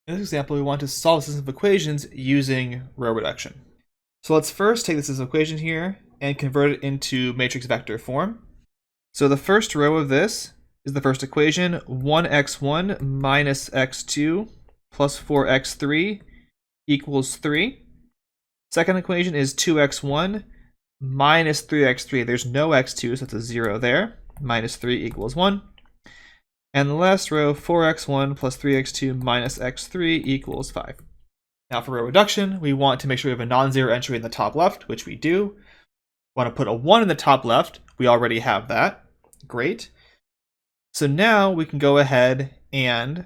In this example, we want to solve a system of equations using row reduction. So let's first take this as an equation here and convert it into matrix vector form. So the first row of this is the first equation, 1x1 minus x2 plus 4x3 equals 3. Second equation is 2x1 minus 3x3. There's no x2, so it's a 0 there. Minus 3 equals 1. And the last row, 4x1 plus 3x2 minus x3 equals 5. Now for row reduction, we want to make sure we have a non-zero entry in the top left, which we do. We want to put a 1 in the top left. We already have that. Great. So now we can go ahead and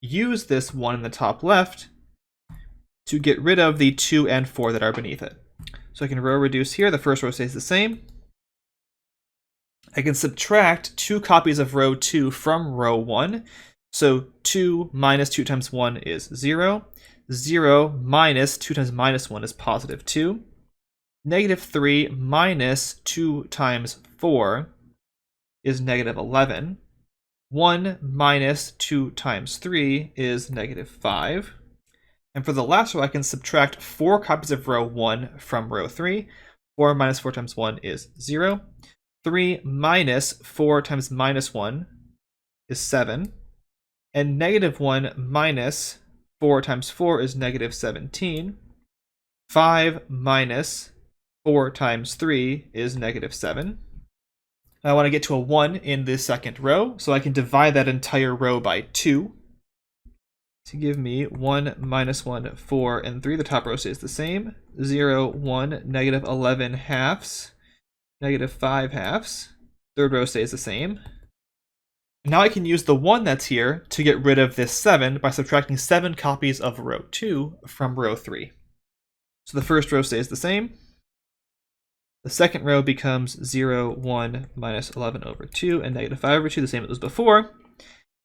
use this 1 in the top left to get rid of the 2 and 4 that are beneath it. So I can row reduce here. The first row stays the same. I can subtract 2 copies of row 2 from row 1. So 2 minus 2 times 1 is 0. 0 minus 2 times minus 1 is positive 2. Negative 3 minus 2 times 4 is negative 11. 1 minus 2 times 3 is negative 5. And for the last row, I can subtract 4 copies of row 1 from row 3. 4 minus 4 times 1 is 0. 3 minus 4 times minus 1 is 7. And negative 1 minus 4 times 4 is negative 17. 5 minus 4 times 3 is negative 7. I want to get to a 1 in this second row, so I can divide that entire row by 2 to give me 1, minus 1, 4, and 3. The top row stays the same. 0, 1, negative 11 halves, negative 5 halves. Third row stays the same. Now I can use the 1 that's here to get rid of this 7 by subtracting 7 copies of row 2 from row 3. So the first row stays the same. The second row becomes 0, 1, minus 11 over 2, and negative 5 over 2, the same as it was before.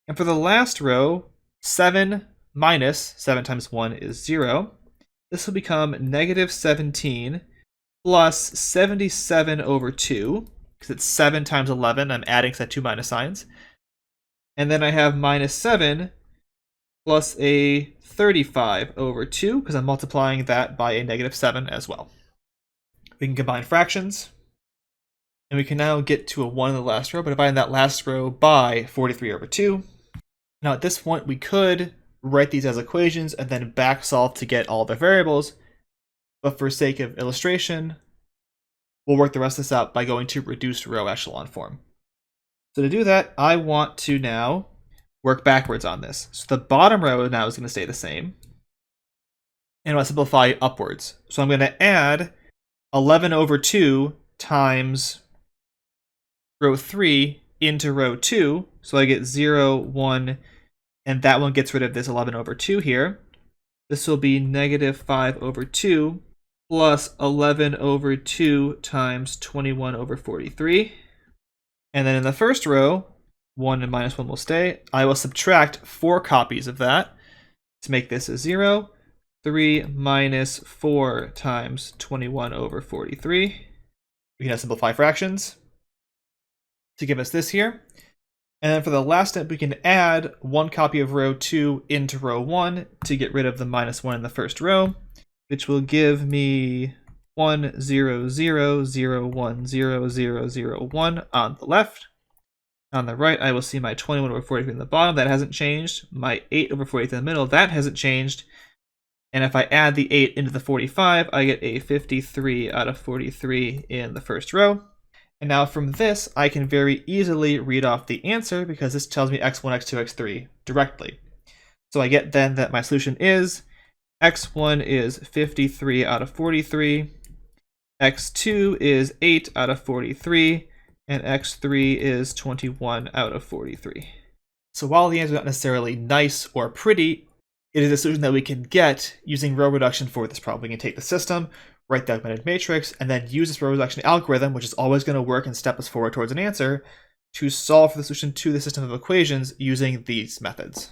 And for the last row, 7 minus 7 times 1 is 0. This will become negative 17 plus 77 over 2, because it's 7 times 11. I'm adding because I have 2 minus signs. And then I have minus 7 plus a 35 over 2, because I'm multiplying that by a negative 7 as well. We can combine fractions, and we can now get to a 1 in the last row, but dividing that last row by 43 over 2. Now at this point, we could write these as equations and then back solve to get all the variables, but for sake of illustration, we'll work the rest of this out by going to reduced row echelon form. So to do that, I want to now work backwards on this. So the bottom row now is going to stay the same, and I want to simplify upwards. So I'm going to add 11 over 2 times row 3 into row 2. So I get 0, 1, and that one gets rid of this 11 over 2 here. This will be negative 5 over 2 plus 11 over 2 times 21 over 43. And then in the first row, 1 and minus 1 will stay. I will subtract 4 copies of that to make this a 0. 3 minus 4 times 21 over 43. We can now simplify fractions to give us this here. And then for the last step, we can add 1 copy of row 2 into row 1 to get rid of the minus 1 in the first row, which will give me 1, 0, 0, 0, 1, 0, 0, 0, 1 on the left. On the right, I will see my 21 over 43 in the bottom. That hasn't changed. My 8 over 43 in the middle. That hasn't changed. And if I add the 8 into the 45, I get a 53 out of 43 in the first row. And now from this, I can very easily read off the answer because this tells me x1, x2, x3 directly. So I get then that my solution is x1 is 53 out of 43, x2 is 8 out of 43, and x3 is 21 out of 43. So while the answer is not necessarily nice or pretty, it is a solution that we can get using row reduction for this problem. We can take the system, write the augmented matrix, and then use this row reduction algorithm, which is always going to work and step us forward towards an answer, to solve for the solution to the system of equations using these methods.